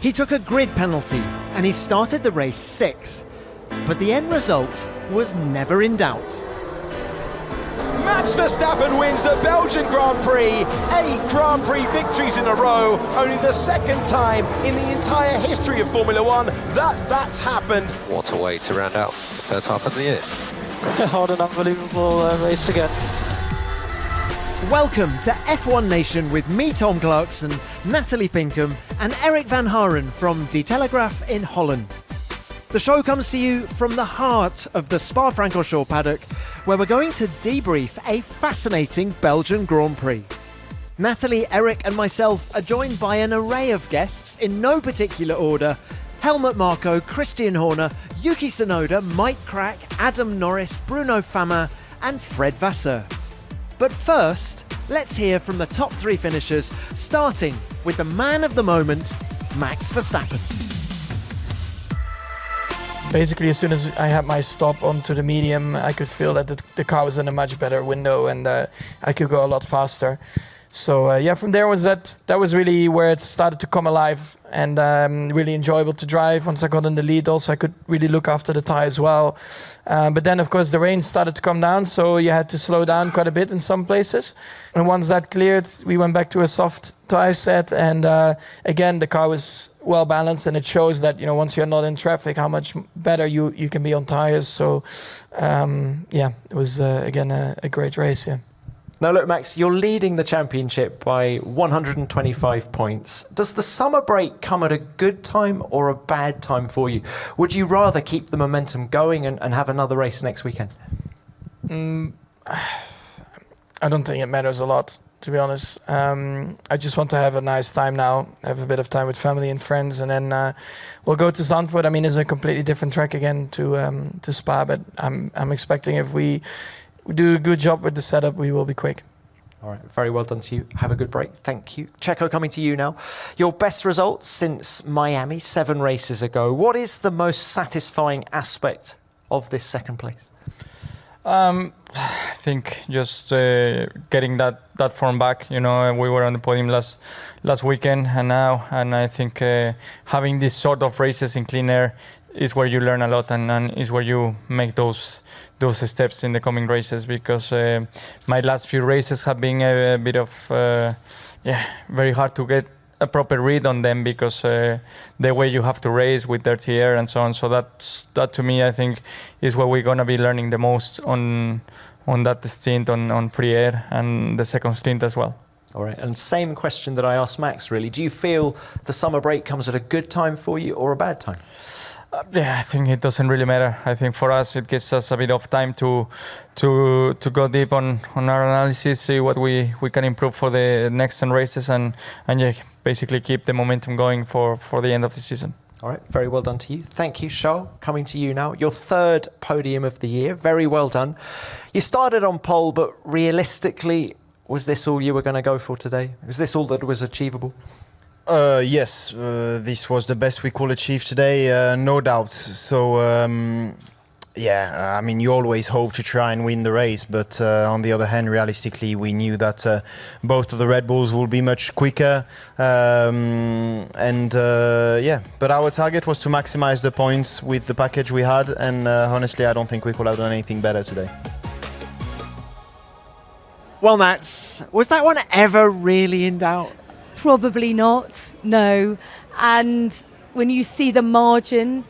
He took a grid penalty and he started the race 6th, but the end result was never in doubt. Max Verstappen wins the Belgian Grand Prix, 8 Grand Prix victories in a row, only the second time in the entire history of Formula One that's happened. What a way to round out the first half of the year. What an unbelievable race again. Welcome to F1 Nation with me, Tom Clarkson, Natalie Pinkham and Eric van Haren from De Telegraaf in Holland. The show comes to you from the heart of the Spa-Francorchamps paddock, where we're going to debrief a fascinating Belgian Grand Prix. Natalie, Eric and myself are joined by an array of guests in no particular order: Helmut Marko, Christian Horner, Yuki Tsunoda, Mike Krack, Adam Norris, Bruno Famin and Fred Vasseur. But first, let's hear from the top 3 finishers, starting with the man of the moment, Max Verstappen. Basically, as soon as I had my stop onto the medium, I could feel that the car was in a much better window and I could go a lot faster. So from there that was really where it started to come alive and really enjoyable to drive. Once I got in the lead also, I could really look after the tyre as well. But then, of course, the rain started to come down, so you had to slow down quite a bit in some places. And once that cleared, we went back to a soft tyre set. And again, the car was well balanced, and it shows that, you know, once you're not in traffic, how much better you can be on tyres. So, it was, again, a great race, yeah. Now look, Max, you're leading the championship by 125 points. Does the summer break come at a good time or a bad time for you? Would you rather keep the momentum going and have another race next weekend? I don't think it matters a lot, to be honest. I just want to have a nice time now, have a bit of time with family and friends, and then we'll go to Zandvoort. I mean, it's a completely different track again to Spa, but I'm expecting if we do a good job with the setup, we will be quick. All right, very well done to you. Have a good break. Thank you. Checo, coming to you now. Your best results since Miami, 7 races ago. What is the most satisfying aspect of this second place? I think just getting that form back. You know, we were on the podium last weekend and I think having these sort of races in clean air is where you learn a lot and is where you make those steps in the coming races, because my last few races have been a bit of very hard to get a proper read on them, because the way you have to race with dirty air and so on. So that to me, I think, is where we're going to be learning the most on that stint on free air and the second stint as well. All right, and same question that I asked Max, really. Do you feel the summer break comes at a good time for you or a bad time? I think it doesn't really matter. I think for us it gives us a bit of time to go deep on our analysis, see what we can improve for the next 10 races and basically keep the momentum going for the end of the season. All right, very well done to you. Thank you, Charles. Coming to you now. Your 3rd podium of the year. Very well done. You started on pole, but realistically, was this all you were going to go for today? Was this all that was achievable? Yes, this was the best we could achieve today, no doubt. So, I mean, you always hope to try and win the race, but on the other hand, realistically, we knew that both of the Red Bulls will be much quicker. But our target was to maximize the points with the package we had, and honestly, I don't think we could have done anything better today. Well, Nats, was that one ever really in doubt? Probably not, no. And when you see the margin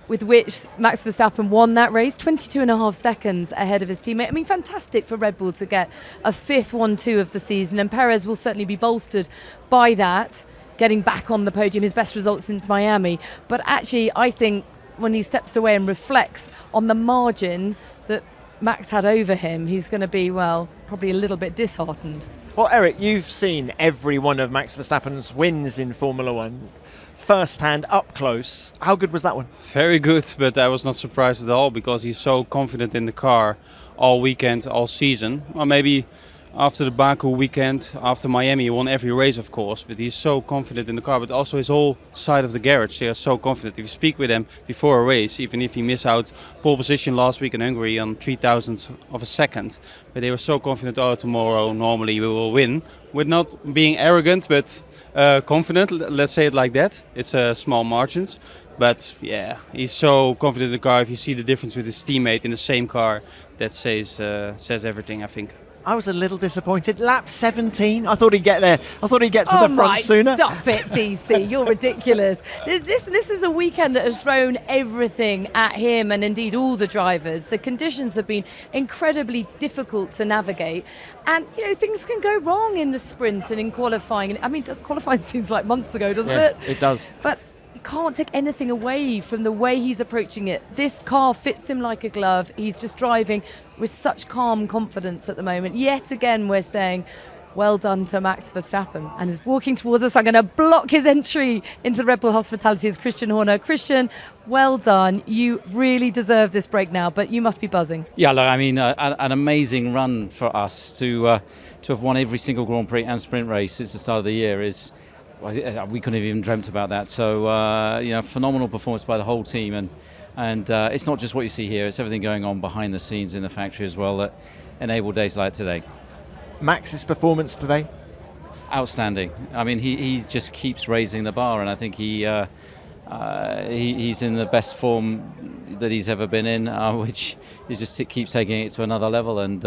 with which Max Verstappen won that race, 22.5 seconds ahead of his teammate. I mean, fantastic for Red Bull to get a 5th 1-2 of the season, and Perez will certainly be bolstered by that, getting back on the podium, his best result since Miami. But actually, I think when he steps away and reflects on the margin that Max had over him, he's going to be, well, probably a little bit disheartened. Well, Eric, you've seen every one of Max Verstappen's wins in Formula One first-hand, up close. How good was that one? Very good, but I was not surprised at all because he's so confident in the car all weekend, all season. Or maybe after the Baku weekend, after Miami, he won every race, of course, but he's so confident in the car, but also his whole side of the garage, they are so confident. If you speak with them before a race, even if he missed out pole position last week in Hungary on 3,000th of a second, but they were so confident, oh, tomorrow normally we will win. We're not being arrogant, but confident, let's say it like that. It's small margins. But yeah, he's so confident in the car. If you see the difference with his teammate in the same car, that says everything, I think. I was a little disappointed. Lap 17. I thought he'd get there. I thought he'd get to the front sooner. Stop it, TC. You're ridiculous. This is a weekend that has thrown everything at him and indeed all the drivers. The conditions have been incredibly difficult to navigate. And, you know, things can go wrong in the sprint and in qualifying. I mean, qualifying seems like months ago, doesn't it? It does. But you can't take anything away from the way he's approaching it. This car fits him like a glove. He's just driving with such calm confidence at the moment. Yet again, we're saying, well done to Max Verstappen. And is walking towards us. I'm going to block his entry into the Red Bull hospitality as Christian Horner. Christian, well done. You really deserve this break now, but you must be buzzing. Yeah, look, I mean, an amazing run for us to have won every single Grand Prix and sprint race since the start of the year is... we couldn't have even dreamt about that. So, phenomenal performance by the whole team. And it's not just what you see here, it's everything going on behind the scenes in the factory as well that enabled days like today. Max's performance today? Outstanding. I mean, he just keeps raising the bar, and I think he's in the best form that he's ever been in, which is just keeps taking it to another level. And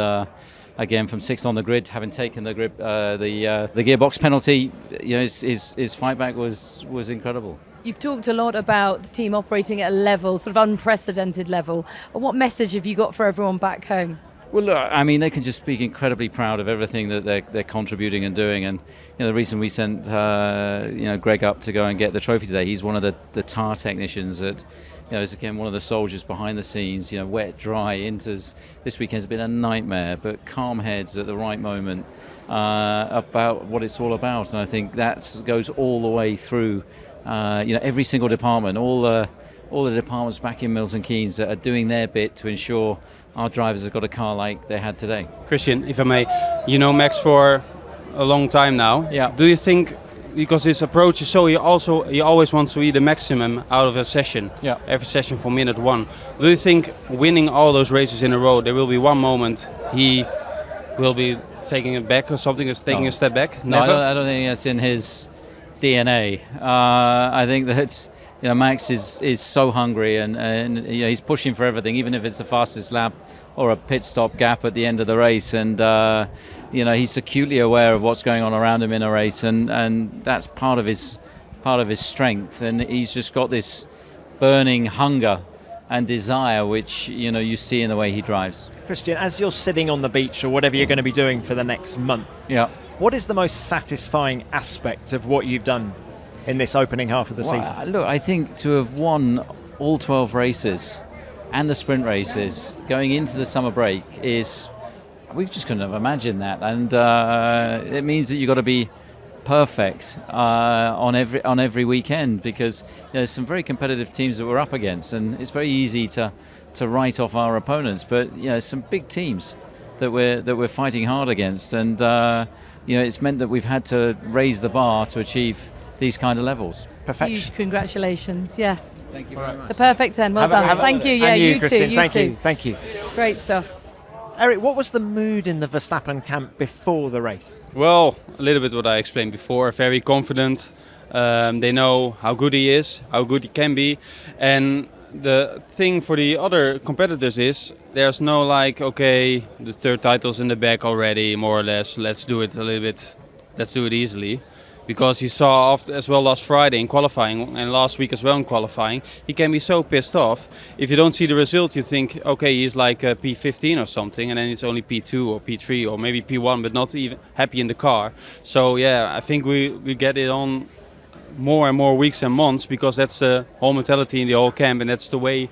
again, from sixth on the grid, having taken the gearbox penalty, you know, his fight back was incredible. You've talked a lot about the team operating at a level, sort of unprecedented level. What message have you got for everyone back home? Well, look, I mean, they can just be incredibly proud of everything that they're contributing and doing. And you know, the reason we sent Greg up to go and get the trophy today, he's one of the tar technicians that, you know, is again one of the soldiers behind the scenes. You know, wet, dry, inters. This weekend's been a nightmare, but calm heads at the right moment about what it's all about. And I think that goes all the way through. Every single department, all the departments back in Milton Keynes that are doing their bit to ensure our drivers have got a car like they had today. Christian, if I may, you know Max for a long time now. Yeah. Do you think, because his approach is so, he always wants to be the maximum out of a session. Yeah. Every session from minute one. Do you think winning all those races in a row, there will be one moment he will be taking it back or something, is taking a step back? No, Never? I don't think that's in his DNA. I think that Max is so hungry and he's pushing for everything, even if it's the fastest lap or a pit stop gap at the end of the race. And he's acutely aware of what's going on around him in a race, and that's part of his strength. And he's just got this burning hunger and desire, which you see in the way he drives. Christian, as you're sitting on the beach or whatever you're going to be doing for the next month, what is the most satisfying aspect of what you've done in this opening half of the season? Look, I think to have won all 12 races and the sprint races going into the summer break we just couldn't have imagined that. And it means that you've got to be perfect on every weekend, because there's some very competitive teams that we're up against, and it's very easy to write off our opponents. But some big teams that we're fighting hard against, and it's meant that we've had to raise the bar to achieve these kind of levels. Perfection. Huge congratulations. Yes. Thank you very much. The perfect 10. Well done. Thank you. Yeah, you Christian, too. Thank you. Great stuff. Eric, what was the mood in the Verstappen camp before the race? Well, a little bit what I explained before. Very confident. They know how good he is, how good he can be. And the thing for the other competitors is there's no the third title's in the back already, more or less. Let's do it a little bit. Let's do it easily. Because you saw as well last Friday in qualifying and last week as well in qualifying, he can be so pissed off. If you don't see the result, you think, okay, he's like P15 or something, and then it's only P2 or P3 or maybe P1, but not even happy in the car. So yeah, I think we get it on more and more weeks and months, because that's the whole mentality in the whole camp, and that's the way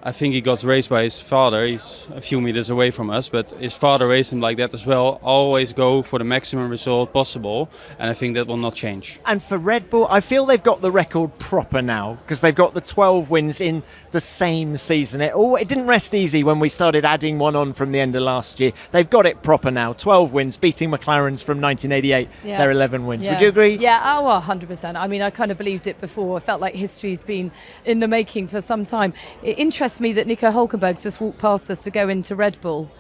I think he got raced by his father. He's a few meters away from us, but his father raced him like that as well. Always go for the maximum result possible, and I think that will not change. And for Red Bull, I feel they've got the record proper now because they've got the 12 wins in the same season. It didn't rest easy when we started adding one on from the end of last year. They've got it proper now. 12 wins, beating McLaren's from 1988. Yeah. Their 11 wins. Yeah. Would you agree? Yeah, 100%. I mean, I kind of believed it before. I felt like history's been in the making for some time. It interests me that Nico Hülkenberg's just walked past us to go into Red Bull.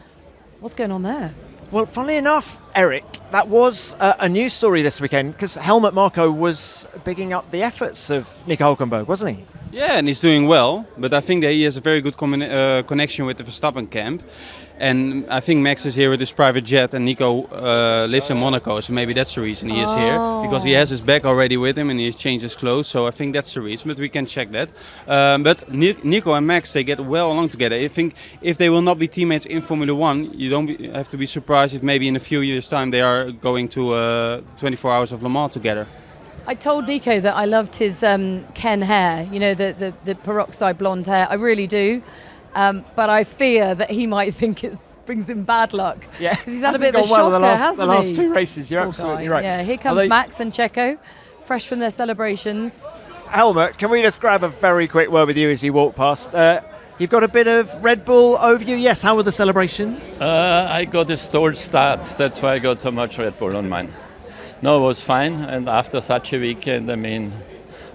What's going on there? Well, funnily enough, Eric, that was a news story this weekend because Helmut Marko was bigging up the efforts of Nico Hülkenberg, wasn't he? Yeah, and he's doing well, but I think that he has a very good connection with the Verstappen camp. And I think Max is here with his private jet, and Nico lives in Monaco, so maybe that's the reason he is here, because he has his bag already with him and he has changed his clothes. So I think that's the reason, but we can check that. But Nico and Max, they get well along together. I think if they will not be teammates in Formula One, you don't have to be surprised if maybe in a few years' time they are going to 24 Hours of Le Mans together. I told Nico that I loved his Ken hair, you know, the peroxide blonde hair. I really do. But I fear that he might think it brings him bad luck. Yeah, because he's had a bit of a shocker, hasn't he? The last two races, you're Poor absolutely guy. right. Yeah, here comes Max and Checo, fresh from their celebrations. Helmut, can we just grab a very quick word with you as you walk past? You've got a bit of Red Bull overview. Yes, how were the celebrations? I got a stalled start. That's why I got so much Red Bull on mine. No, it was fine. And after such a weekend, I mean,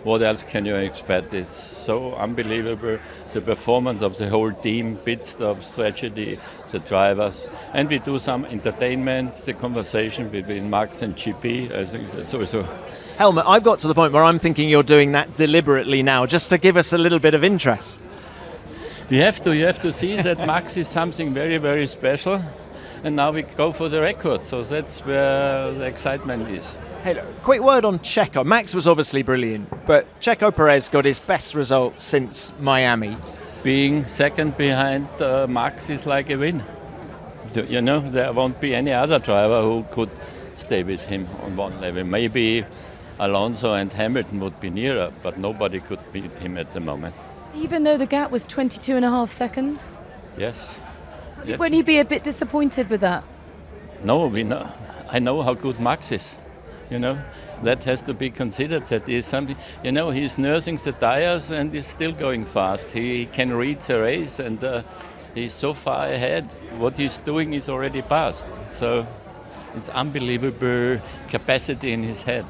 what else can you expect? It's so unbelievable. The performance of the whole team, pit stops, tragedy, the drivers. And we do some entertainment, the conversation between Max and GP. I think that's also... Helmut, I've got to the point where I'm thinking you're doing that deliberately now, just to give us a little bit of interest. You have to see that Max is something very, very special. And now we go for the record. So that's where the excitement is. Hey, look, quick word on Checo. Max was obviously brilliant, but Checo Perez got his best result since Miami. Being second behind Max is like a win. You know, there won't be any other driver who could stay with him on one level. Maybe Alonso and Hamilton would be nearer, but nobody could beat him at the moment. Even though the gap was 22.5 seconds? Yes. Won't he be a bit disappointed with that? No, I know how good Max is. You know, that has to be considered. That is something. You know, he's nursing the tires and he's still going fast. He can read the race and he's so far ahead. What he's doing is already past. So it's unbelievable capacity in his head.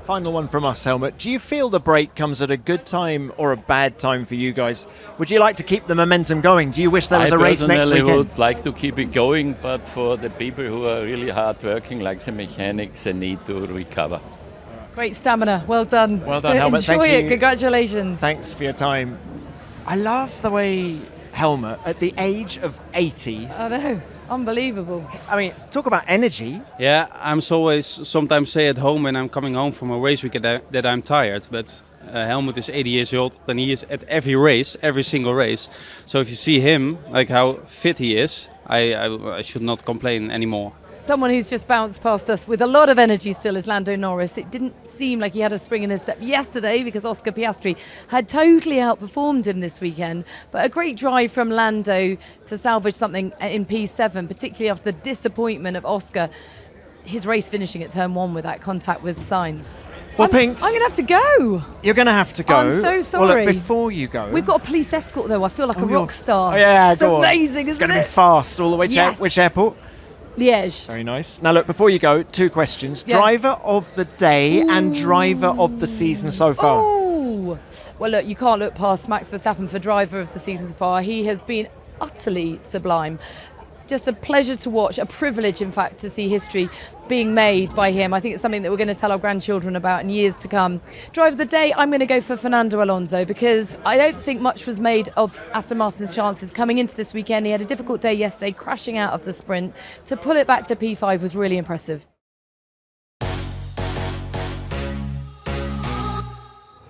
Final one from us, Helmut. Do you feel the break comes at a good time or a bad time for you guys? Would you like to keep the momentum going? Do you wish there was a race next weekend? I would like to keep it going, but for the people who are really hard working, like the mechanics, they need to recover. Great stamina. Well done. Well done, Helmut. Enjoy Thank it. you. Congratulations. Thanks for your time. I love the way Helmut, at the age of 80... I know. Unbelievable. I mean, talk about energy. Yeah, I'm always sometimes say at home when I'm coming home from a race week that I'm tired, but Helmut is 80 years old and he is at every race, every single race. So if you see him, like how fit he is, I should not complain anymore. Someone who's just bounced past us with a lot of energy still is Lando Norris. It didn't seem like he had a spring in his step yesterday because Oscar Piastri had totally outperformed him this weekend. But a great drive from Lando to salvage something in P7, particularly after the disappointment of Oscar. His race finishing at turn 1 with that contact with Sainz. Well, Pinks, I'm going to have to go. You're going to have to go. I'm so sorry. Well, look, before you go... We've got a police escort, though. I feel like a rock star. Oh, yeah, it's go on. amazing, It's isn't going it? to be fast all the way to Yes. which airport? Liège. Very nice. Now, look, before you go, 2 questions. Yeah. Driver of the day and driver of the season so far. Oh, well, look, you can't look past Max Verstappen for driver of the season so far. He has been utterly sublime. Just a pleasure to watch, a privilege, in fact, to see history being made by him. I think it's something that we're going to tell our grandchildren about in years to come. Driver of the day, I'm going to go for Fernando Alonso because I don't think much was made of Aston Martin's chances coming into this weekend. He had a difficult day yesterday, crashing out of the sprint. To pull it back to P5 was really impressive.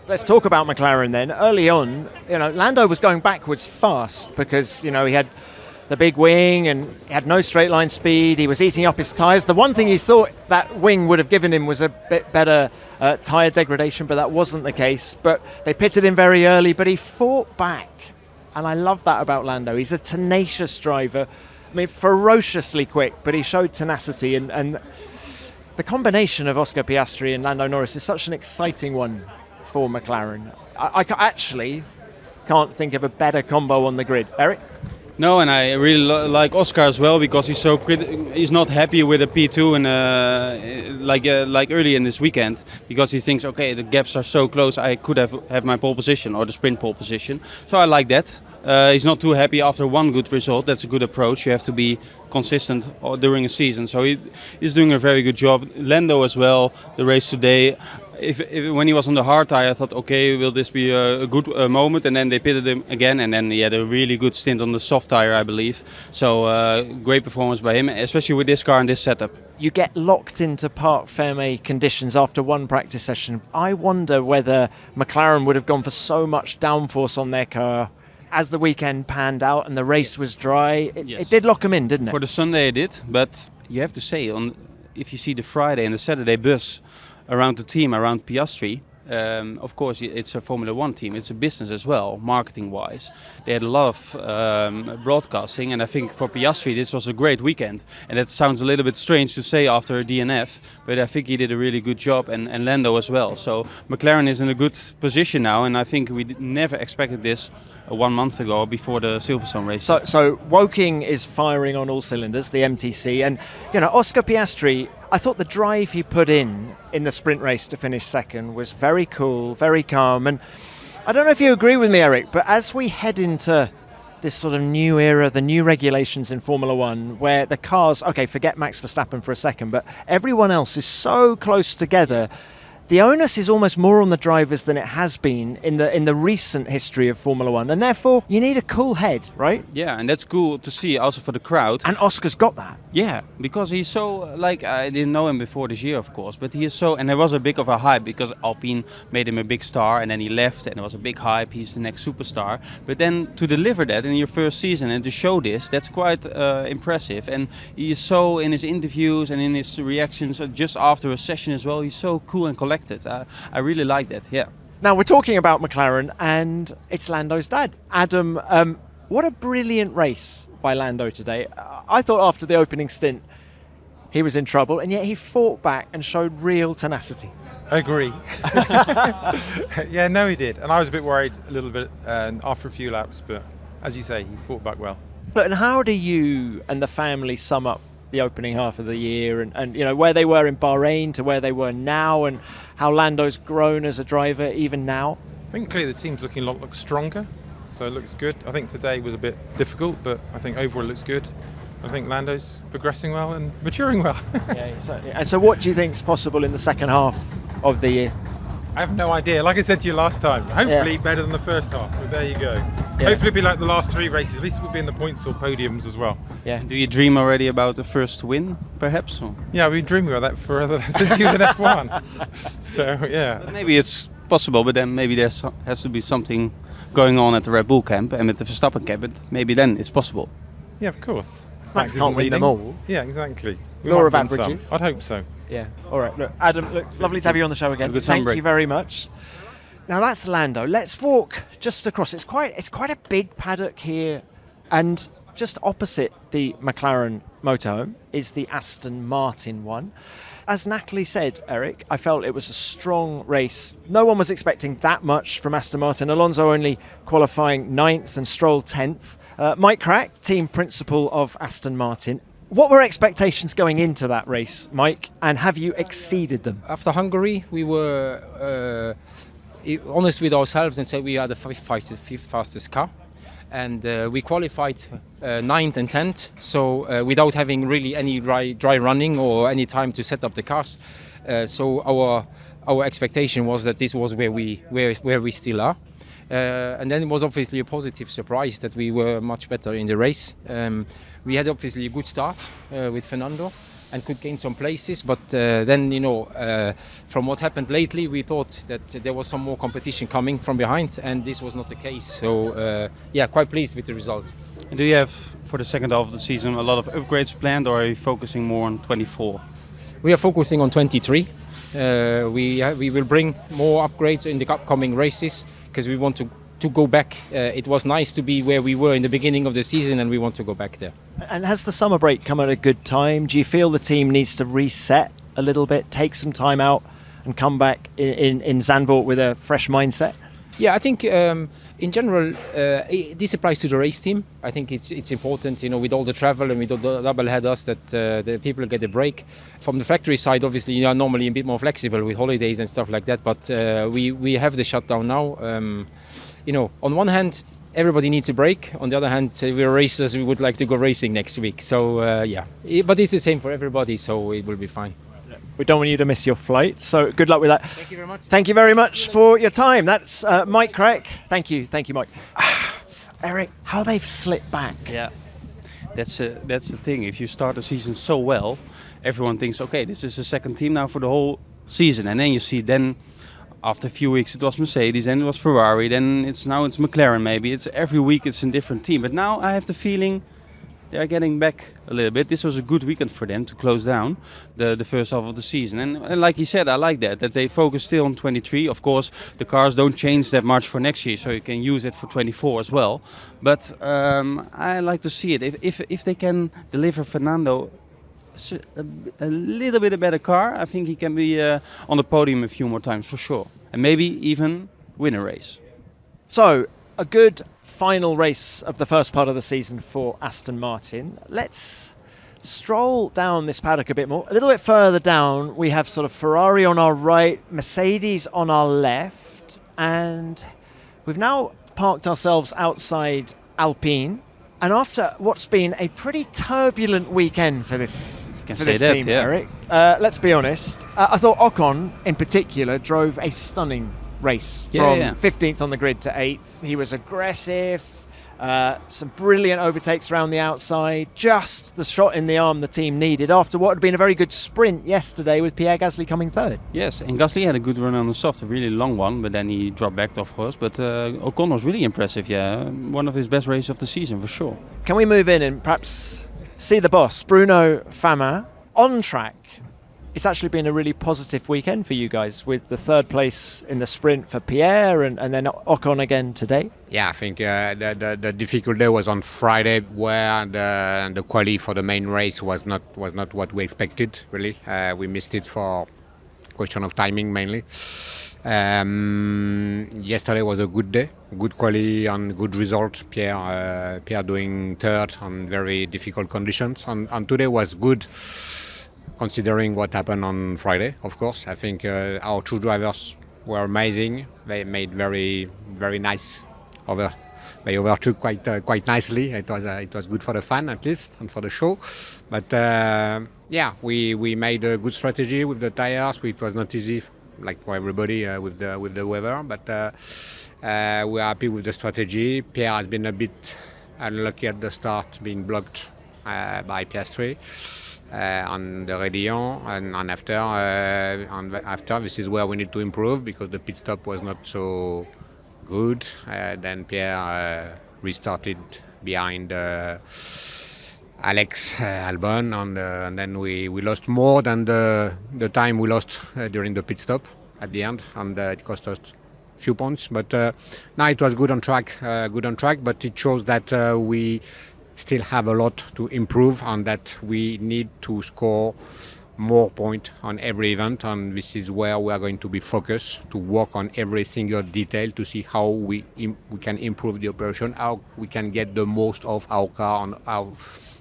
Let's talk about McLaren then. Early on, Lando was going backwards fast because, he had the big wing and he had no straight line speed. He was eating up his tyres. The one thing you thought that wing would have given him was a bit better tyre degradation, but that wasn't the case. But they pitted him very early, but he fought back And I love that about Lando. He's a tenacious driver. I mean, ferociously quick, but he showed tenacity. And the combination of Oscar Piastri and Lando Norris is such an exciting one for McLaren. I actually can't think of a better combo on the grid. Eric? No, and I really like Oscar as well because he's so he's not happy with a P2 and like early in this weekend because he thinks, okay, the gaps are so close, I could have my pole position or the sprint pole position. So I like that. He's not too happy after one good result. That's a good approach. You have to be consistent during a season. So he's doing a very good job. Lando as well. The race today. If when he was on the hard tire, I thought, okay, will this be a good moment? And then they pitted him again, and then he had a really good stint on the soft tire, I believe. So great performance by him, especially with this car and this setup. You get locked into Parc Fermé conditions after one practice session. I wonder whether McLaren would have gone for so much downforce on their car as the weekend panned out and the race was dry. It did lock them in, didn't it? For the Sunday it did, but you have to say, if you see the Friday and the Saturday bus around the team, around Piastri, of course it's a Formula 1 team, it's a business as well, marketing wise. They had a lot of broadcasting, and I think for Piastri this was a great weekend. And that sounds a little bit strange to say after a DNF, but I think he did a really good job, and Lando as well. So McLaren is in a good position now, and I think we never expected this 1 month ago before the Silverstone race. So Woking is firing on all cylinders, the MTC, and Oscar Piastri, I thought the drive he put in the sprint race to finish second was very cool, very calm. And I don't know if you agree with me, Eric, but as we head into this sort of new era, the new regulations in Formula One, where the cars, okay, forget Max Verstappen for a second, but everyone else is so close together, the onus is almost more on the drivers than it has been in the recent history of Formula One, and therefore you need a cool head, right? Yeah, and that's cool to see also for the crowd. And Oscar's got that. Yeah, because he's so, I didn't know him before this year, of course, but he is so, and there was a big of a hype because Alpine made him a big star, and then he left, and there was a big hype, he's the next superstar. But then to deliver that in your first season and to show this, that's quite impressive. And he is so, in his interviews and in his reactions just after a session as well, he's so cool and collected. I really like that, yeah. Now we're talking about McLaren, and it's Lando's dad. Adam, what a brilliant race by Lando today. I thought after the opening stint he was in trouble, and yet he fought back and showed real tenacity. I agree. Yeah, no, he did. And I was a bit worried a little bit after a few laps, but as you say, he fought back well. Look, and how do you and the family sum up the opening half of the year and where they were in Bahrain to where they were now, and how Lando's grown as a driver even now? I think clearly the team's looking a lot stronger, so it looks good. I think today was a bit difficult, but I think overall it looks good. I think Lando's progressing well and maturing well. Yeah, certainly. And so what do you think's possible in the second half of the year? I have no idea. Like I said to you last time, hopefully better than the first half, but there you go. Yeah. Hopefully it'll be like the last three races. At least we'll be in the points or podiums as well. Yeah. Do you dream already about the first win, perhaps? Or? Yeah, we've been dreaming about that since he was in F1. So, yeah. Maybe it's possible, but then maybe there has to be something going on at the Red Bull camp and at the Verstappen camp, but maybe then it's possible. Yeah, of course. Max can't win them all. Yeah, exactly. Law of averages. I'd hope so. Yeah. All right. Look, Adam, lovely to have you on the show again. Thank you very much. Now that's Lando. Let's walk just across. It's quite a big paddock here, and just opposite the McLaren motorhome is the Aston Martin one. As Natalie said, Eric, I felt it was a strong race. No one was expecting that much from Aston Martin. Alonso only qualifying 9th and Stroll 10th. Mike Krack, team principal of Aston Martin. What were expectations going into that race, Mike, and have you exceeded them? After Hungary, we were honest with ourselves and said we had the fifth fastest car. And we qualified 9th and 10th, so without having really any dry running or any time to set up the cars. So our expectation was that this was where we still are. And then it was obviously a positive surprise that we were much better in the race. We had obviously a good start with Fernando and could gain some places, but then from what happened lately, we thought that there was some more competition coming from behind, and this was not the case. So quite pleased with the result. And do you have for the second half of the season a lot of upgrades planned, or are you focusing more on 24? We are focusing on 23. We will bring more upgrades in the upcoming races because we want to to go back. It was nice to be where we were in the beginning of the season, and we want to go back there. And has the summer break come at a good time? Do you feel the team needs to reset a little bit, take some time out and come back in Zandvoort with a fresh mindset? Yeah, I think in general, this applies to the race team. I think it's important, with all the travel and with all the double headers, that the people get a break. From the factory side, obviously, you are normally a bit more flexible with holidays and stuff like that. But we have the shutdown now. On one hand, everybody needs a break. On the other hand, we're racers. We would like to go racing next week. So but it's the same for everybody. So it will be fine. We don't want you to miss your flight, so good luck with that. Thank you very much. Thank you very much for your time. That's Mike Krack. Thank you, Mike. Eric, how they've slipped back. Yeah, that's the thing. If you start the season so well, everyone thinks, okay, this is the second team now for the whole season. And then you see, after a few weeks it was Mercedes, then it was Ferrari, then it's McLaren maybe. It's every week it's a different team. But now I have the feeling they are getting back a little bit. This was a good weekend for them to close down the first half of the season. And like he said, I like that they focus still on 23. Of course, the cars don't change that much for next year, so you can use it for 24 as well. But I like to see it. If they can deliver Fernando a little bit a better car, I think he can be on the podium a few more times for sure. And maybe even win a race. So, a good final race of the first part of the season for Aston Martin. Let's stroll down this paddock a bit more. A little bit further down, we have sort of Ferrari on our right, Mercedes on our left, and we've now parked ourselves outside Alpine. And after what's been a pretty turbulent weekend for this team, Eric, let's be honest, I thought Ocon in particular drove a stunning race from 15th on the grid to 8th. He was aggressive, some brilliant overtakes around the outside, just the shot in the arm the team needed after what had been a very good sprint yesterday with Pierre Gasly coming third. Yes, and Gasly had a good run on the soft, a really long one, but then he dropped back, of course. But Ocon was really impressive, one of his best races of the season for sure. Can we move in and perhaps see the boss, Bruno Famin, on track? It's actually been a really positive weekend for you guys, with the third place in the sprint for Pierre and then Ocon again today. Yeah, I think the difficult day was on Friday, where the quali for the main race was not what we expected. Really, we missed it for question of timing mainly. Yesterday was a good day, good quali and good result. Pierre doing third on very difficult conditions, and today was good. Considering what happened on Friday, of course, I think our two drivers were amazing. They made very, very nice They overtook quite nicely. It was good for the fan at least and for the show. But we made a good strategy with the tires. It was not easy, like for everybody with the weather. But we are happy with the strategy. Pierre has been a bit unlucky at the start, being blocked by Piastri. On the Rédillon, and after this is where we need to improve, because the pit stop was not so good. Then Pierre restarted behind Alex Albon, and then we lost more than the time we lost during the pit stop at the end, and it cost us a few points. But now it was good on track, but it shows that we still have a lot to improve, and that we need to score more points on every event, and this is where we are going to be focused, to work on every single detail to see how we can improve the operation, how we can get the most of our car, and how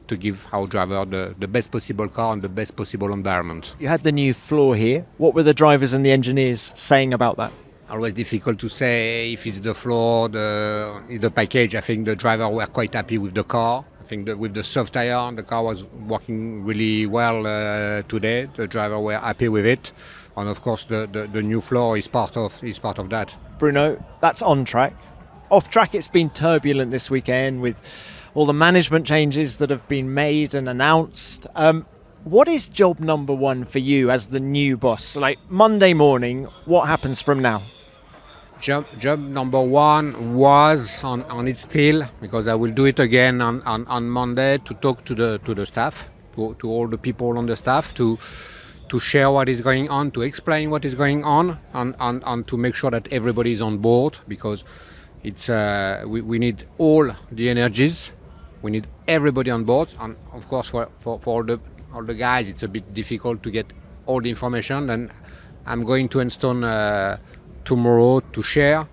to give our driver the best possible car and the best possible environment. You had the new floor here. What were the drivers and the engineers saying about that? Always difficult to say if it's the floor, the package. I think the driver were quite happy with the car. I think that with the soft tire, the car was working really well today. The driver were happy with it, and of course the new floor is part of that. Bruno, that's on track. Off track, it's been turbulent this weekend with all the management changes that have been made and announced. What is job number one for you as the new boss? Like Monday morning, what happens from now? Job number one was, on it still, because I will do it again on Monday, to talk to the staff, to all the people on the staff, to share what is going on, to explain what is going on, and to make sure that everybody is on board, because It's we need all the energies. We need everybody on board, and of course for all the guys, it's a bit difficult to get all the information. And I'm going to Enstone tomorrow to share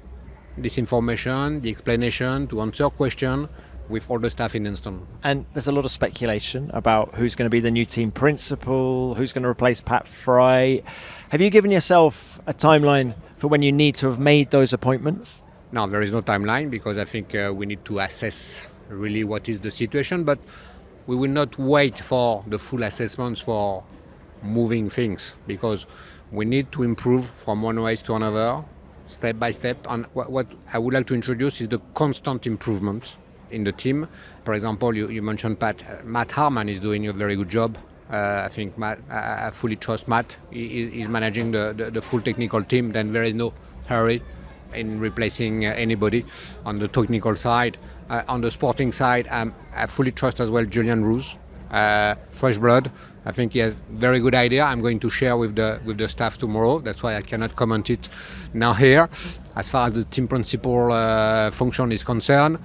this information, the explanation, to answer questions with all the staff in Enstone. And there's a lot of speculation about who's going to be the new team principal, who's going to replace Pat Fry. Have you given yourself a timeline for when you need to have made those appointments? No, there is no timeline, because I think we need to assess really what is the situation, but we will not wait for the full assessments for moving things, because we need to improve from one race to another, step by step. And what I would like to introduce is the constant improvement in the team. For example, you mentioned Matt Harman is doing a very good job. I think I fully trust Matt. He's managing the full technical team. Then there is no hurry in replacing anybody on the technical side. On the sporting side, I fully trust as well Julian Roos, fresh blood. I think he has very good idea. I'm going to share with the staff tomorrow. That's why I cannot comment it now here. As far as the team principal function is concerned,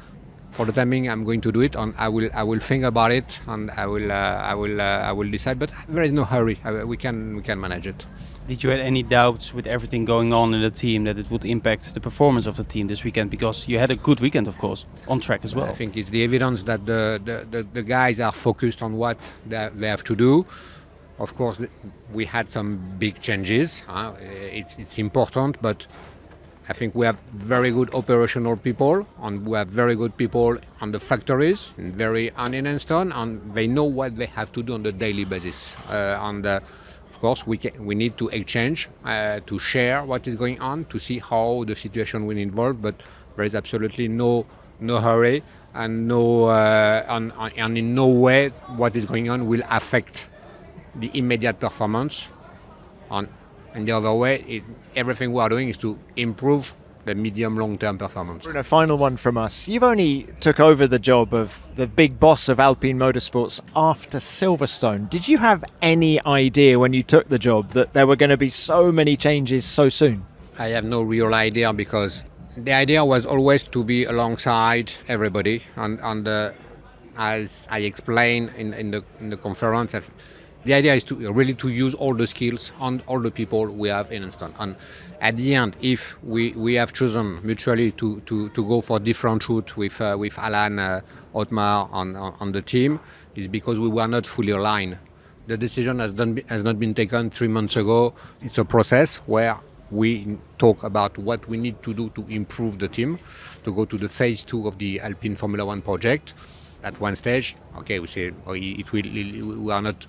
for the timing, I'm going to do it, and I will think about it, and I will decide. But there is no hurry. We can manage it. Did you have any doubts with everything going on in the team that it would impact the performance of the team this weekend? Because you had a good weekend, of course, on track as well. I think it's the evidence that the guys are focused on what they have to do. Of course, we had some big changes. It's important, but I think we have very good operational people, and we have very good people on the factories, and in Enstone, and they know what they have to do on a daily basis. Of course, we need to exchange, to share what is going on, to see how the situation will evolve. But there is absolutely no hurry, and and in no way what is going on will affect the immediate performance. And the other way, everything we are doing is to improve the medium-long-term performance. Bruno, final one from us. You've only took over the job of the big boss of Alpine Motorsports after Silverstone. Did you have any idea when you took the job that there were going to be so many changes so soon? I have no real idea, because the idea was always to be alongside everybody. And as I explained in the conference, the idea is to really use all the skills and all the people we have in Enstone. And at the end, if we have chosen mutually to go for different route with Alan Otmar on the team, is because we were not fully aligned. The decision has not been taken 3 months ago. It's a process where we talk about what we need to do to improve the team, to go to the phase 2 of the Alpine Formula 1 project. At one stage, okay, we say we are not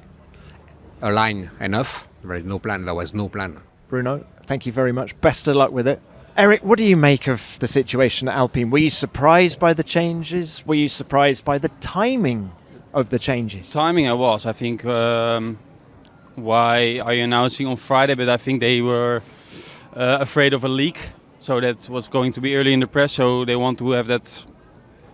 aligned enough. There is no plan. There was no plan. Bruno, thank you very much. Best of luck with it. Eric, what do you make of the situation at Alpine? Were you surprised by the changes? Were you surprised by the timing of the changes? Timing I was. I think, why are you announcing on Friday? But I think they were afraid of a leak. So that was going to be early in the press. So they want to have that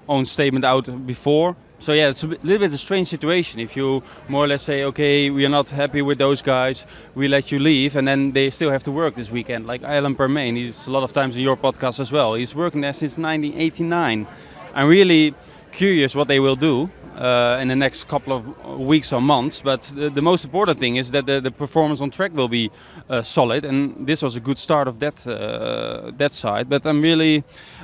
own statement out before. So yeah, it's a little bit a strange situation. If you more or less say, okay, we are not happy with those guys, we let you leave, and then they still have to work this weekend. Like Alan Permain, he's a lot of times in your podcast as well. He's working there since 1989. I'm really curious what they will do in the next couple of weeks or months. But the most important thing is that the performance on track will be solid, and this was a good start of that side. But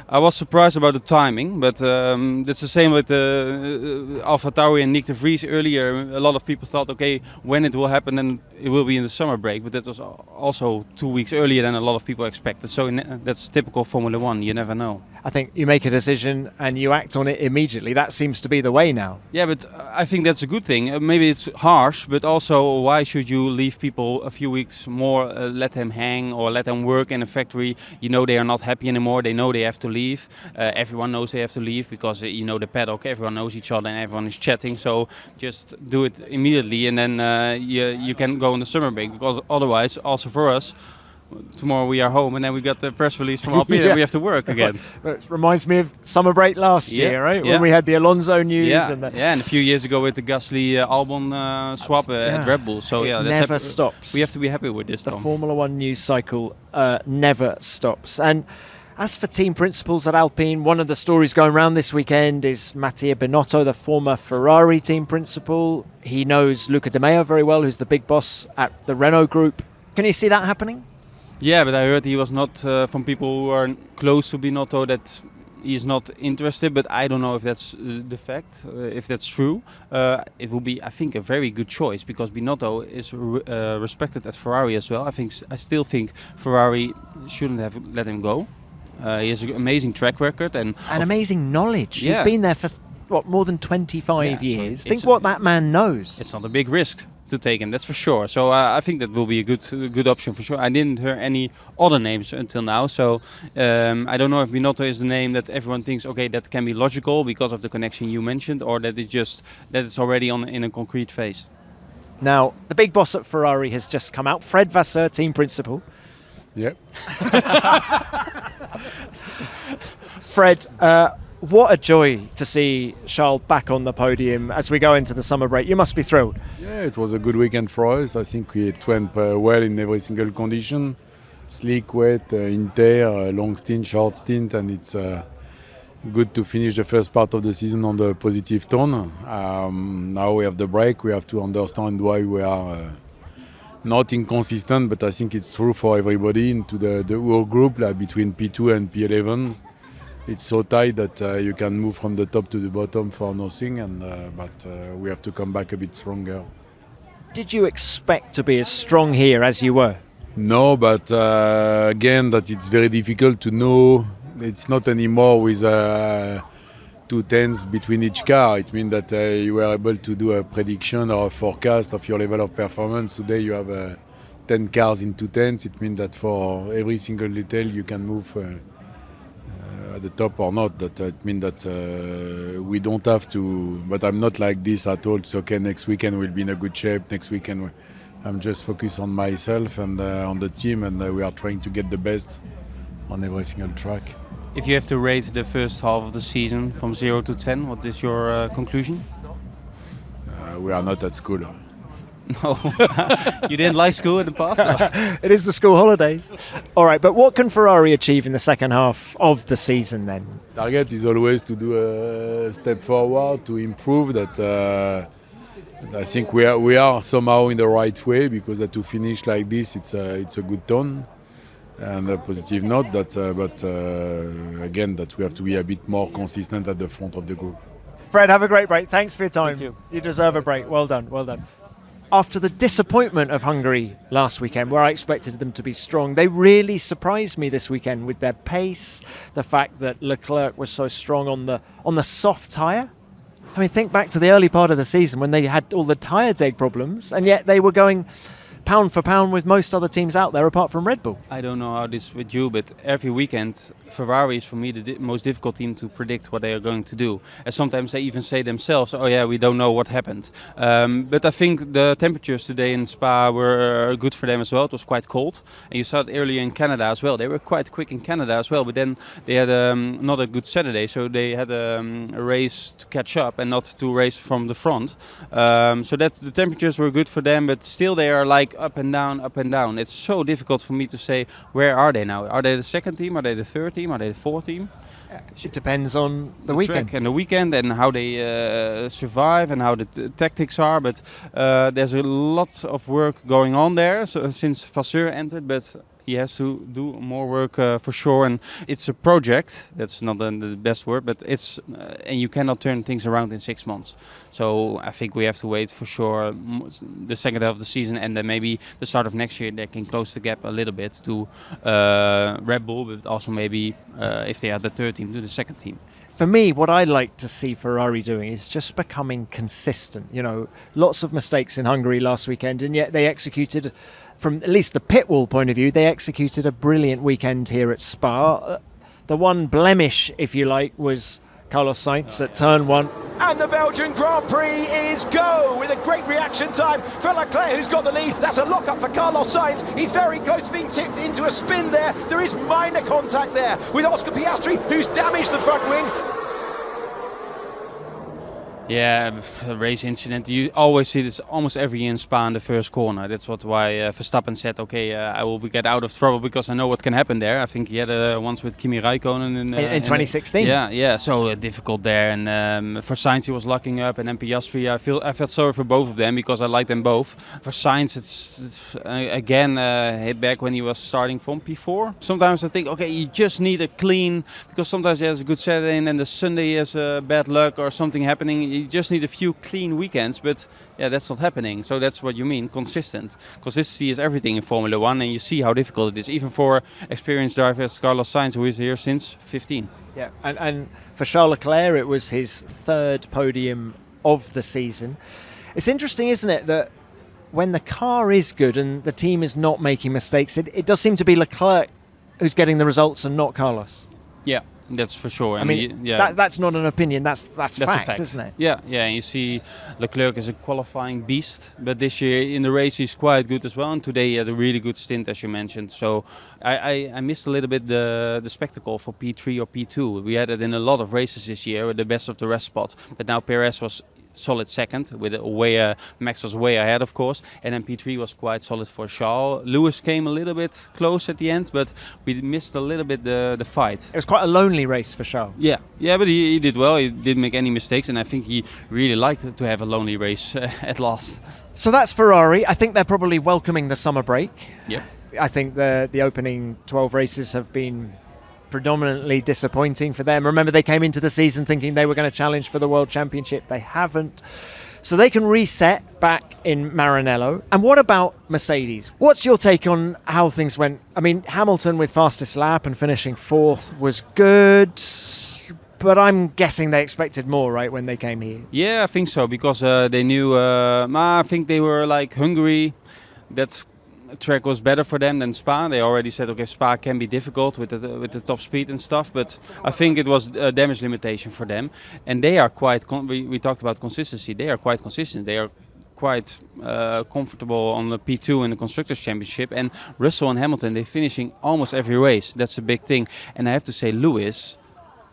I was surprised about the timing, but it's the same with AlphaTauri and Nick de Vries earlier. A lot of people thought, okay, when it will happen, and it will be in the summer break, but that was also 2 weeks earlier than a lot of people expected. So that's typical Formula 1, you never know. I think you make a decision and you act on it immediately. That seems to be the way now. Yeah, but I think that's a good thing. Maybe it's harsh, but also why should you leave people a few weeks more, let them hang or let them work in a factory? You know they are not happy anymore, they know they have to leave. Everyone knows they have to leave because the paddock, everyone knows each other and everyone is chatting. So just do it immediately, and then you can go on the summer break, because otherwise, also for us, tomorrow we are home, and then we got the press release from Alpine and we have to work again. It reminds me of summer break last year, right? Yeah. When we had the Alonso news. And a few years ago with the Gasly Albon swap at Red Bull. So it never stops. We have to be happy with this. The Formula 1 news cycle never stops. And As for team principals at Alpine, one of the stories going around this weekend is Mattia Binotto, the former Ferrari team principal. He knows Luca Di Meo very well, who's the big boss at the Renault group. Can you see that happening? Yeah, but I heard he was not, from people who are close to Binotto, that he's not interested, but I don't know if that's the fact, if that's true. It will be, I think, a very good choice because Binotto is respected at Ferrari as well. I still think Ferrari shouldn't have let him go. He has an amazing track record and amazing knowledge. Yeah. He's been there for more than 25 years. Think what that man knows. It's not a big risk to take him, that's for sure. So I think that will be a good option for sure. I didn't hear any other names until now, so I don't know if Binotto is the name that everyone thinks, okay, that can be logical because of the connection you mentioned, or that it's already in a concrete phase. Now, the big boss at Ferrari has just come out, Fred Vasseur, team principal. Yep. Fred, what a joy to see Charles back on the podium as we go into the summer break. You must be thrilled. Yeah, it was a good weekend for us. I think it went well in every single condition. Slick, wet, inter, long stint, short stint, and it's good to finish the first part of the season on the positive tone. Now we have the break. We have to understand why we are not inconsistent, but I think it's true for everybody into the whole group, like between P2 and P11. It's so tight that you can move from the top to the bottom for nothing, but we have to come back a bit stronger. Did you expect to be as strong here as you were? No, but again, that it's very difficult to know. It's not anymore with 2 tenths between each car. It means that you were able to do a prediction or a forecast of your level of performance. Today you have 10 cars in 2 tenths. It means that for every single detail you can move at the top or not. It means that we don't have to, but I'm not like this at all. So okay, next weekend we'll be in a good shape. Next weekend I'm just focused on myself and on the team, and we are trying to get the best on every single track. If you have to rate the first half of the season from 0 to 10, what is your conclusion? We are not at school. No. You didn't like school in the past? It is the school holidays. All right, but what can Ferrari achieve in the second half of the season then? Target is always to do a step forward, to improve that. I think we are somehow in the right way, because to finish like this, it's a good tone and a positive note. But again, that we have to be a bit more consistent at the front of the group. Fred, have a great break. Thanks for your time. Thank you. You deserve a break. Well done. Well done. After the disappointment of Hungary last weekend, where I expected them to be strong, they really surprised me this weekend with their pace, the fact that Leclerc was so strong on the soft tyre. I mean, think back to the early part of the season when they had all the tyre deg problems, and yet they were going pound for pound with most other teams out there apart from Red Bull. I don't know how this is with you, but every weekend Ferrari is for me the most difficult team to predict what they are going to do. And sometimes they even say themselves, oh yeah, we don't know what happened. But I think the temperatures today in Spa were good for them as well. It was quite cold. And you saw it earlier in Canada as well. They were quite quick in Canada as well, but then they had not a good Saturday, so they had a race to catch up and not to race from the front. So that the temperatures were good for them, but still they are like up and down, up and down. It's so difficult for me to say, where are they now? Are they the second team? Are they the third team? Are they the fourth team? It depends on the weekend. Track and the weekend and how they survive and how the tactics are. But there's a lot of work going on there since Vasseur entered, but he has to do more work for sure. And it's a project. That's not the best word, but it's and you cannot turn things around in 6 months. So I think we have to wait for sure the second half of the season, and then maybe the start of next year they can close the gap a little bit to Red Bull, but also maybe if they are the third team, to the second team. For me, what I like to see Ferrari doing is just becoming consistent. You know, lots of mistakes in Hungary last weekend, and yet they executed, from at least the pit wall point of view, they executed a brilliant weekend here at Spa. The one blemish, if you like, was Carlos Sainz at turn 1. And the Belgian Grand Prix is go with a great reaction time for Leclerc, who's got the lead. That's a lock-up for Carlos Sainz. He's very close to being tipped into a spin there. There is minor contact there with Oscar Piastri, who's damaged the front wing. Yeah, a race incident. You always see this almost every year in Spa in the first corner. That's why Verstappen said, okay, I will get out of trouble because I know what can happen there. I think he had once with Kimi Räikkönen in 2016. Yeah, so difficult there. And for Sainz, he was locking up, and then Piastri, I felt sorry for both of them because I like them both. For Sainz, it's again hit back when he was starting from P4. Sometimes I think, okay, you just need a clean, because sometimes he has a good Saturday and then the Sunday he has bad luck or something happening. You just need a few clean weekends, but yeah, that's not happening. So that's what you mean, consistent. Consistency is everything in Formula One, and you see how difficult it is, even for experienced drivers. Carlos Sainz, who is here since 15. Yeah, and for Charles Leclerc, it was his 3rd podium of the season. It's interesting, isn't it, that when the car is good and the team is not making mistakes, it does seem to be Leclerc who's getting the results and not Carlos. Yeah. That's for sure. I mean, that's not an opinion. That's fact, isn't it? Yeah. And you see, Leclerc is a qualifying beast, but this year in the race he's quite good as well. And today he had a really good stint, as you mentioned. So I missed a little bit the spectacle for P3 or P2. We had it in a lot of races this year with the best of the rest spot. But now Perez was solid second, with Max was way ahead, of course, and then P3 was quite solid for Charles. Lewis came a little bit close at the end, but we missed a little bit the fight. It was quite a lonely race for Charles. Yeah, but he did well. He didn't make any mistakes, and I think he really liked to have a lonely race at last. So that's Ferrari. I think they're probably welcoming the summer break. Yeah. I think the opening 12 races have been predominantly disappointing for them. Remember, they came into the season thinking they were going to challenge for the World Championship. They haven't. So they can reset back in Maranello. And what about Mercedes? What's your take on how things went? I mean, Hamilton with fastest lap and finishing 4th was good, but I'm guessing they expected more, right, when they came here? Yeah, I think so, because they knew, I think they were like Hungary. That track was better for them than Spa. They already said, okay, Spa can be difficult with the top speed and stuff, but I think it was a damage limitation for them. And they are quite, we talked about consistency, they are quite consistent. They are quite comfortable on the P2 in the Constructors' Championship. And Russell and Hamilton, they're finishing almost every race. That's a big thing. And I have to say, Lewis,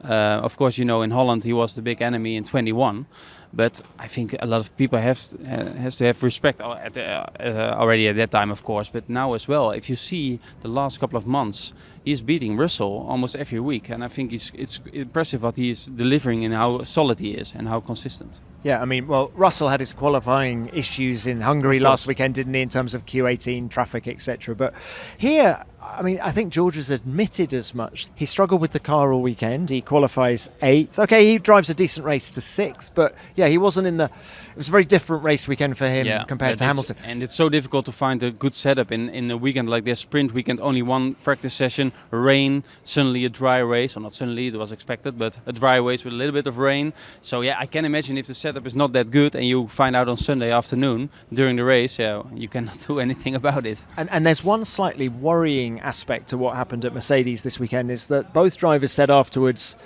of course, you know, in Holland he was the big enemy in 21. But I think a lot of people has to have respect already at that time, of course, but now as well. If you see the last couple of months, he's beating Russell almost every week, and I think it's impressive what he is delivering and how solid he is and how consistent. Yeah, I mean, well, Russell had his qualifying issues in Hungary last weekend, didn't he, in terms of Q18, traffic, etc. But here, I mean, I think George has admitted as much. He struggled with the car all weekend. He qualifies 8th. Okay, he drives a decent race to 6th, but yeah, he wasn't in the... It was a very different race weekend for him compared to Hamilton. And it's so difficult to find a good setup in a weekend like this. Sprint weekend, only one practice session, rain, suddenly a dry race, or not suddenly, it was expected, but a dry race with a little bit of rain. So yeah, I can imagine if the setup is not that good and you find out on Sunday afternoon during the race, you cannot do anything about it. And there's one slightly worrying aspect to what happened at Mercedes this weekend, is that both drivers said afterwards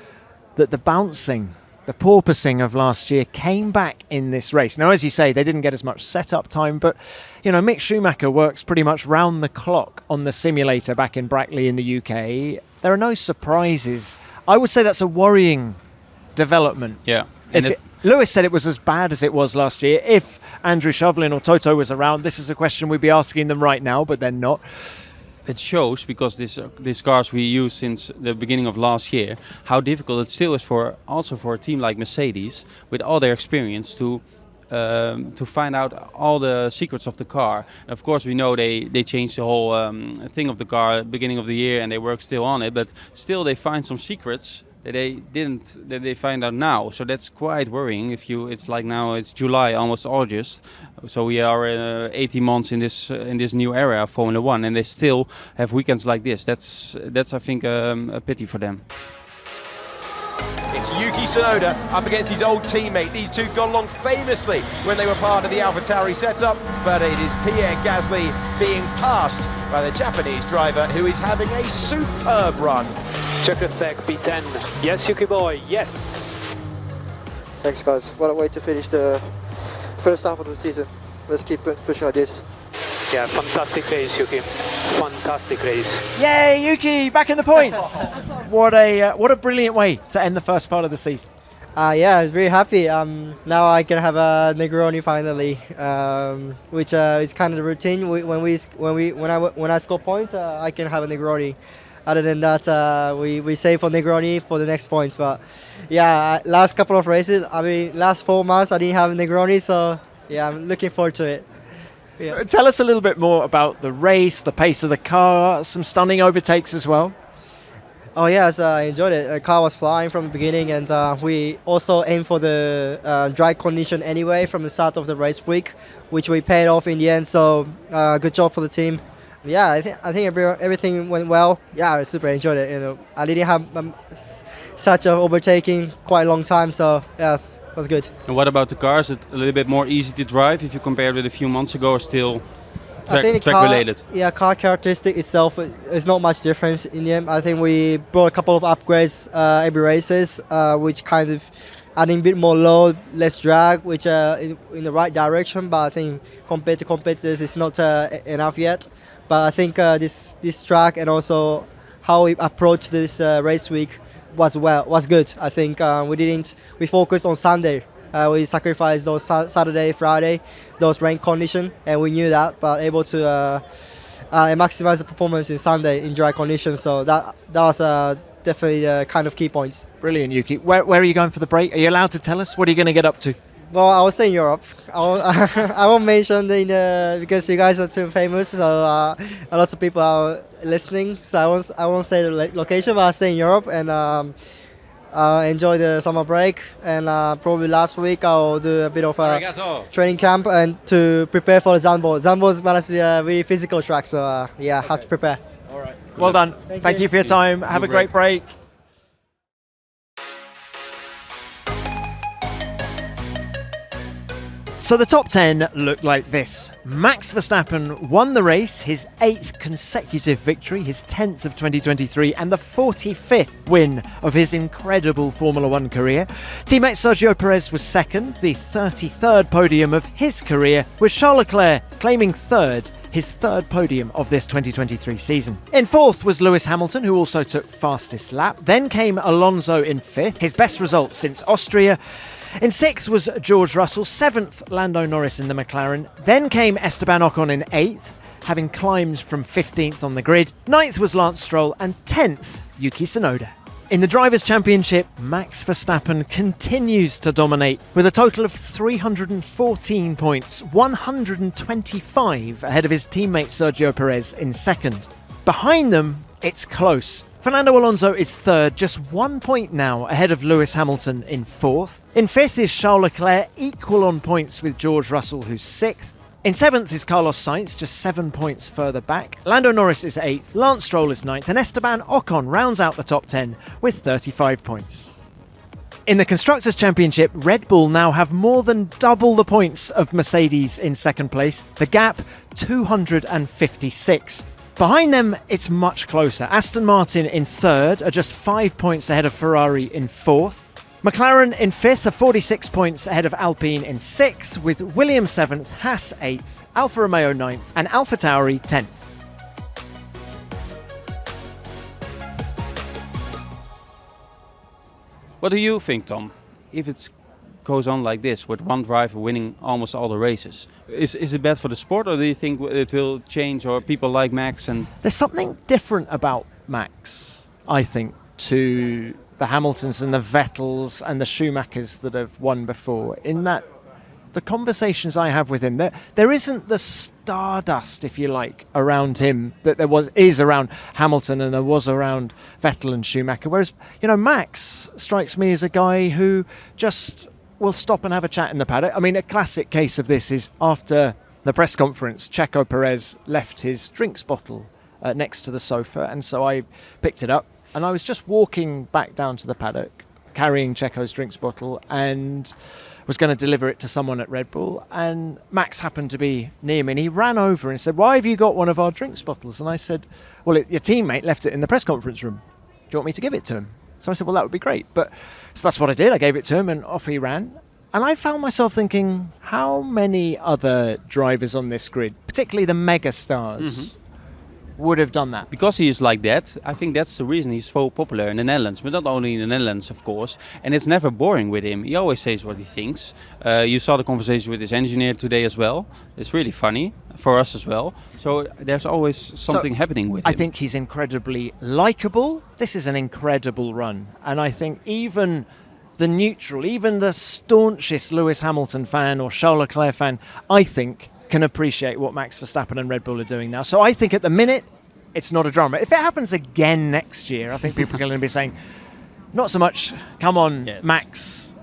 that the bouncing, the porpoising of last year came back in this race. Now, as you say, they didn't get as much setup time, but you know, Mick Schumacher works pretty much round the clock on the simulator back in Brackley in the UK. There are no surprises. I would say that's a worrying development. Yeah. Lewis said it was as bad as it was last year. If Andrew Chauvelin or Toto was around, this is a question we'd be asking them right now, but they're not. It shows, because these cars we use since the beginning of last year, how difficult it still is for a team like Mercedes, with all their experience, to find out all the secrets of the car. And of course, we know they changed the whole thing of the car at the beginning of the year, and they work still on it, but still they find some secrets that they find out now. So that's quite worrying. It's like now it's July, almost August, so we are 18 months in this new era of Formula One, and they still have weekends like this. That's I think a pity for them. It's Yuki Tsunoda up against his old teammate. These two got along famously when they were part of the AlphaTauri setup, but it is Pierre Gasly being passed by the Japanese driver, who is having a superb run. Check the tech, P10. Yes, Yuki boy, yes. Thanks guys, what a way to finish the first half of the season. Let's keep pushing like this. Yeah, fantastic race, Yuki. Fantastic race. Yay, Yuki, back in the points. What a brilliant way to end the first part of the season. Yeah, I was very happy. Now I can have a Negroni finally, which is kind of the routine. When I score points, I can have a Negroni. Other than that, we save for Negroni for the next points. But yeah, last couple of races, last 4 months I didn't have a Negroni, so yeah, I'm looking forward to it. Yeah. Tell us a little bit more about the race, the pace of the car, some stunning overtakes as well. Oh yes, I enjoyed it. The car was flying from the beginning, and we also aimed for the dry condition anyway from the start of the race week, which we paid off in the end. So good job for the team. Yeah, I think everything went well. Yeah, I super enjoyed it. I didn't have such an overtaking quite a long time, so yes, it was good. And what about the car? Is it a little bit more easy to drive if you compare it with a few months ago, or still track related? Yeah, car characteristic itself is not much difference in the end. I think we brought a couple of upgrades every races, which kind of adding a bit more load, less drag, which in the right direction. But I think compared to competitors, it's not enough yet. But I think this track and also how we approached this race week was good. I think we focused on Sunday. We sacrificed those Saturday, Friday, those rain conditions, and we knew that, but able to maximize the performance in Sunday in dry conditions. So that was definitely the kind of key points. Brilliant, Yuki. Where are you going for the break? Are you allowed to tell us? What are you going to get up to? Well, I will stay in Europe. I won't mention because you guys are too famous, so a lot of people are listening. So I won't say the location, but I'll stay in Europe and enjoy the summer break. And probably last week I'll do a bit of a training camp and to prepare for the Zandvoort. Zandvoort must be a very physical track, so yeah, have to prepare. All right. Well done. Thank you for your time. Have a great break. So the top 10 looked like this. Max Verstappen won the race, his 8th consecutive victory, his 10th of 2023, and the 45th win of his incredible Formula One career. Teammate Sergio Perez was second, the 33rd podium of his career, with Charles Leclerc claiming third, his third podium of this 2023 season. In fourth was Lewis Hamilton, who also took fastest lap. Then came Alonso in fifth, his best result since Austria. In sixth was George Russell, seventh Lando Norris in the McLaren. Then came Esteban Ocon in eighth, having climbed from 15th on the grid. Ninth was Lance Stroll, and 10th Yuki Tsunoda. In the Drivers' Championship, Max Verstappen continues to dominate with a total of 314 points, 125 ahead of his teammate Sergio Perez in second. Behind them, it's close. Fernando Alonso is third, just 1 point now ahead of Lewis Hamilton in fourth. In fifth is Charles Leclerc, equal on points with George Russell, who's sixth. In seventh is Carlos Sainz, just 7 points further back. Lando Norris is eighth, Lance Stroll is ninth, and Esteban Ocon rounds out the top 10 with 35 points. In the Constructors' Championship, Red Bull now have more than double the points of Mercedes in second place. The gap, 256. Behind them, it's much closer. Aston Martin in third are just 5 points ahead of Ferrari in fourth. McLaren in fifth are 46 points ahead of Alpine in sixth, with Williams seventh, Haas eighth, Alfa Romeo ninth, and AlphaTauri 10th. What do you think, Tom? If it goes on like this, with one driver winning almost all the races, is it bad for the sport, or do you think it will change, or people like Max? And there's something different about Max, I think, to the Hamiltons and the Vettels and the Schumachers that have won before, in that the conversations I have with him, there isn't the stardust, if you like, around him that is around Hamilton and there was around Vettel and Schumacher. Whereas, Max strikes me as a guy who just will stop and have a chat in the paddock. I mean, a classic case of this is after the press conference, Checo Perez left his drinks bottle next to the sofa, and so I picked it up, and I was just walking back down to the paddock, carrying Checo's drinks bottle, and was going to deliver it to someone at Red Bull, and Max happened to be near me, and he ran over and said, "Why have you got one of our drinks bottles?" And I said, "Well, your teammate left it in the press conference room. Do you want me to give it to him?" So I said, "Well, that would be great." So that's what I did. I gave it to him, and off he ran. And I found myself thinking, how many other drivers on this grid, particularly the mega stars, would have done that. Because he is like that, I think that's the reason he's so popular in the Netherlands. But not only in the Netherlands, of course. And it's never boring with him. He always says what he thinks. You saw the conversation with his engineer today as well. It's really funny for us as well. So there's always something happening with him. I think he's incredibly likeable. This is an incredible run. And I think even the neutral, even the staunchest Lewis Hamilton fan or Charles Leclerc fan, I think can appreciate what Max Verstappen and Red Bull are doing now. So I think at the minute, it's not a drama. If it happens again next year, I think people are going to be saying, not so much, come on, Max,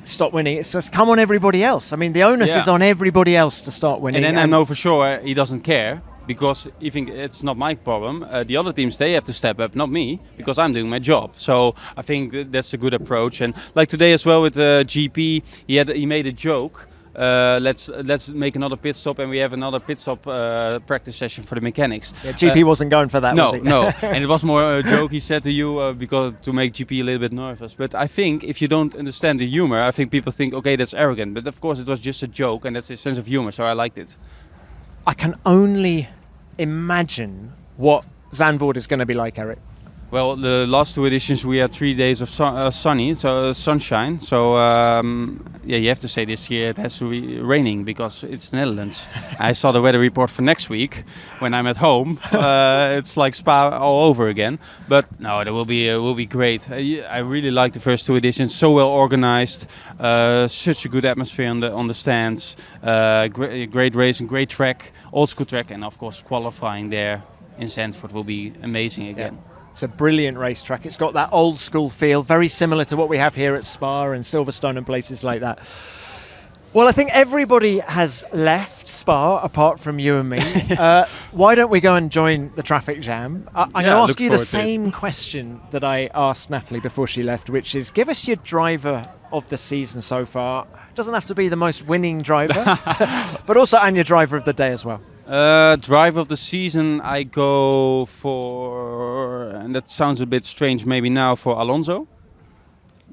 stop winning. It's just, come on, everybody else. I mean, the onus is on everybody else to start winning. And then I know for sure he doesn't care, because you think it's not my problem. The other teams, they have to step up, not me, because I'm doing my job. So I think that's a good approach. And like today as well with GP, he made a joke. Let's make another pit stop, and we have another pit stop practice session for the mechanics. Yeah, GP wasn't going for that, no, was he? No, and it was more a joke he said to you because to make GP a little bit nervous. But I think if you don't understand the humor, I think people think, okay, that's arrogant. But of course it was just a joke, and that's his sense of humor, so I liked it. I can only imagine what Zandvoort is going to be like, Eric. Well, the last 2 editions we had 3 days of sunshine. So you have to say this year it has to be raining because it's Netherlands. I saw the weather report for next week when I'm at home. It's like Spa all over again. But no, it will be great. I really like the first 2 editions. So well organized, such a good atmosphere on the stands. Great racing, great track, old school track, and of course qualifying there in Zandvoort will be amazing again. Yeah. It's a brilliant racetrack. It's got that old school feel, very similar to what we have here at Spa and Silverstone and places like that. Well, I think everybody has left Spa apart from you and me. Why don't we go and join the traffic jam? I'm going to ask you the same question that I asked Natalie before she left, which is give us your driver of the season so far. Doesn't have to be the most winning driver, but also and your driver of the day as well. Driver of the season, I go for, and that sounds a bit strange maybe now, for Alonso.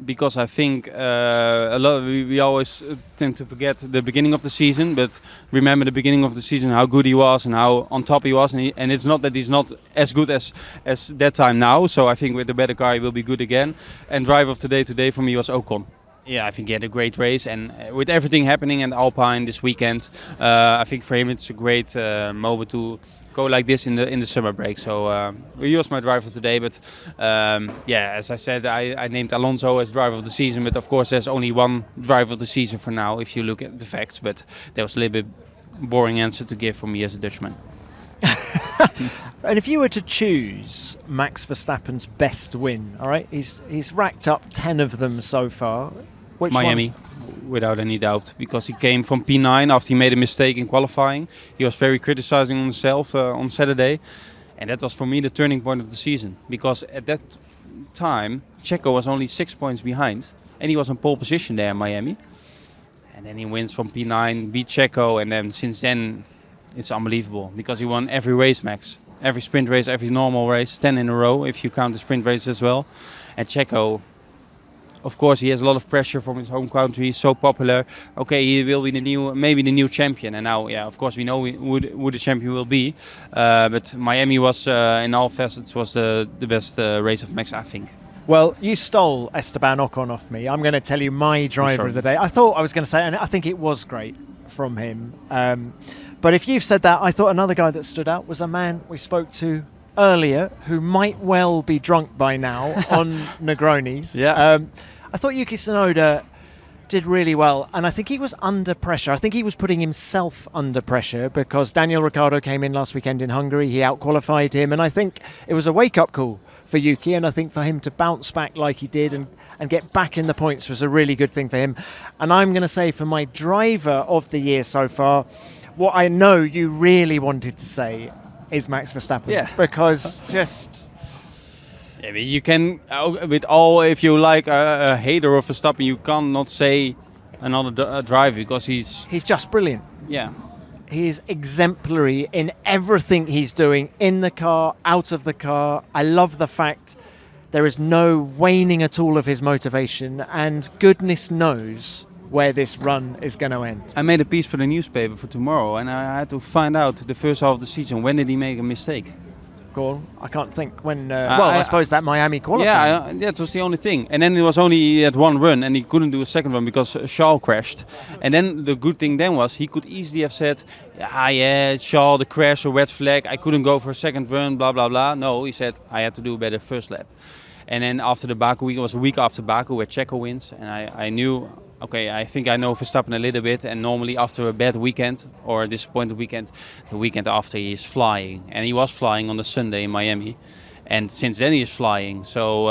Because I think we always tend to forget the beginning of the season, but remember the beginning of the season, how good he was and how on top he was. And it's not that he's not as good as that time now. So I think with the better car he will be good again. And driver of today for me was Ocon. Yeah, I think he had a great race, and with everything happening in Alpine this weekend, I think for him it's a great moment to go like this in the summer break. So he was my driver today, but as I said, I named Alonso as driver of the season, but of course there's only one driver of the season for now if you look at the facts, but that was a little bit boring answer to give for me as a Dutchman. And if you were to choose Max Verstappen's best win, all right, he's racked up 10 of them so far. Which Miami, without any doubt, because he came from P9 after he made a mistake in qualifying. He was very criticizing himself on Saturday, and that was for me the turning point of the season, because at that time Checo was only 6 points behind and he was in pole position there in Miami, and then he wins from P9, beat Checo, and then since then it's unbelievable because he won every race, Max. Every sprint race, every normal race, 10 in a row if you count the sprint races as well. And Checo, of course, he has a lot of pressure from his home country. He's so popular. Okay, he will be maybe the new champion. And now, of course, we know who the champion will be. But Miami was, in all facets, was the best race of Max, I think. Well, you stole Esteban Ocon off me. I'm going to tell you my driver of the day. I thought I was going to say, and I think it was great from him. But if you've said that, I thought another guy that stood out was a man we spoke to earlier who might well be drunk by now on Negronis. Yeah. I thought Yuki Tsunoda did really well, and I think he was under pressure. I think he was putting himself under pressure because Daniel Ricciardo came in last weekend in Hungary. He out-qualified him, and I think it was a wake-up call for Yuki, and I think for him to bounce back like he did and get back in the points was a really good thing for him. And I'm going to say for my driver of the year so far, what I know you really wanted to say is Max Verstappen. Yeah. Because just... I mean, you can, with all, if you like a hater of Verstappen, you cannot say another driver because he's just brilliant. Yeah. He is exemplary in everything he's doing, in the car, out of the car. I love the fact there is no waning at all of his motivation, and goodness knows where this run is going to end. I made a piece for the newspaper for tomorrow, and I had to find out the first half of the season, when did he make a mistake? Ocon. I can't think when. I suppose that Miami qualifying. Yeah, that was the only thing. And then it was only at one run, and he couldn't do a second run because Charles crashed. And then the good thing then was he could easily have said, Charles, the crash, a red flag. I couldn't go for a second run, blah blah blah. No, he said I had to do a better first lap. And then after the Baku week, it was a week after Baku where Checo wins, and I knew. Okay, I think I know Verstappen a little bit, and normally after a bad weekend or a disappointed weekend, the weekend after he is flying, and he was flying on the Sunday in Miami, and since then he is flying. So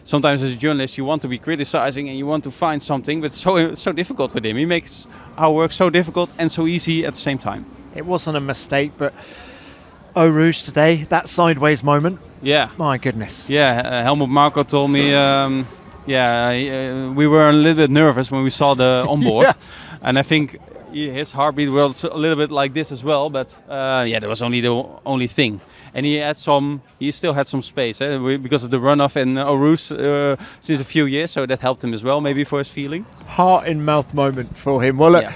sometimes as a journalist you want to be criticizing and you want to find something, but it's so difficult with him. He makes our work so difficult and so easy at the same time. It wasn't a mistake, but Eau Rouge today, that sideways moment. Yeah. My goodness. Yeah, Helmut Marko told me. We were a little bit nervous when we saw the onboard, yes. And I think his heartbeat was a little bit like this as well. But that was only the only thing, and he still had some space because of the runoff in Eau Rouge since a few years, so that helped him as well, maybe for his feeling. Heart in mouth moment for him. Well, look,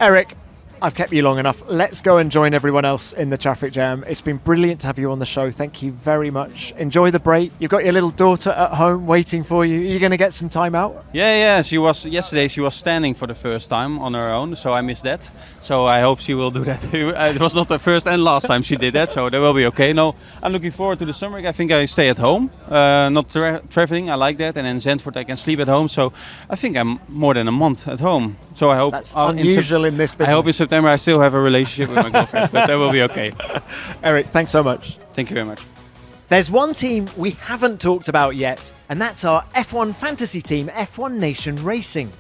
Eric, I've kept you long enough. Let's go and join everyone else in the traffic jam. It's been brilliant to have you on the show. Thank you very much. Enjoy the break. You've got your little daughter at home waiting for you. Are you going to get some time out? Yeah. Yesterday she was standing for the first time on her own, so I missed that. So I hope she will do that too. It was not the first and last time she did that, so that will be okay. No, I'm looking forward to the summer. I think I stay at home, not traveling. I like that. And in Zandvoort I can sleep at home. So I think I'm more than a month at home. So I hope that's unusual in this business. I hope in September I still have a relationship with my girlfriend, but that will be okay. Eric, thanks so much. Thank you very much. There's one team we haven't talked about yet, and that's our F1 fantasy team, F1 Nation Racing.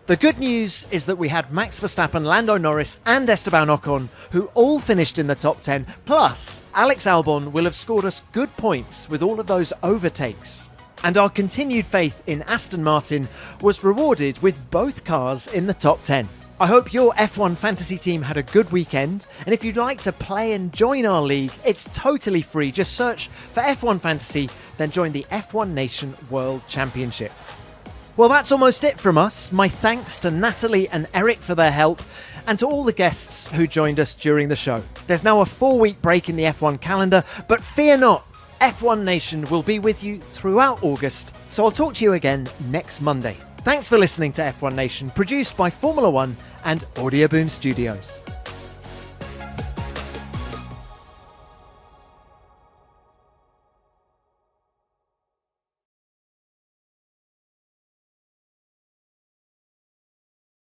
The good news is that we had Max Verstappen, Lando Norris and Esteban Ocon, who all finished in the top 10, plus Alex Albon will have scored us good points with all of those overtakes. And our continued faith in Aston Martin was rewarded with both cars in the top 10. I hope your F1 fantasy team had a good weekend, and if you'd like to play and join our league, it's totally free. Just search for F1 Fantasy, then join the F1 Nation World Championship. Well, that's almost it from us. My thanks to Natalie and Eric for their help, and to all the guests who joined us during the show. There's now a 4-week break in the F1 calendar, but fear not, F1 Nation will be with you throughout August, so I'll talk to you again next Monday. Thanks for listening to F1 Nation, produced by Formula One and Audio Boom Studios.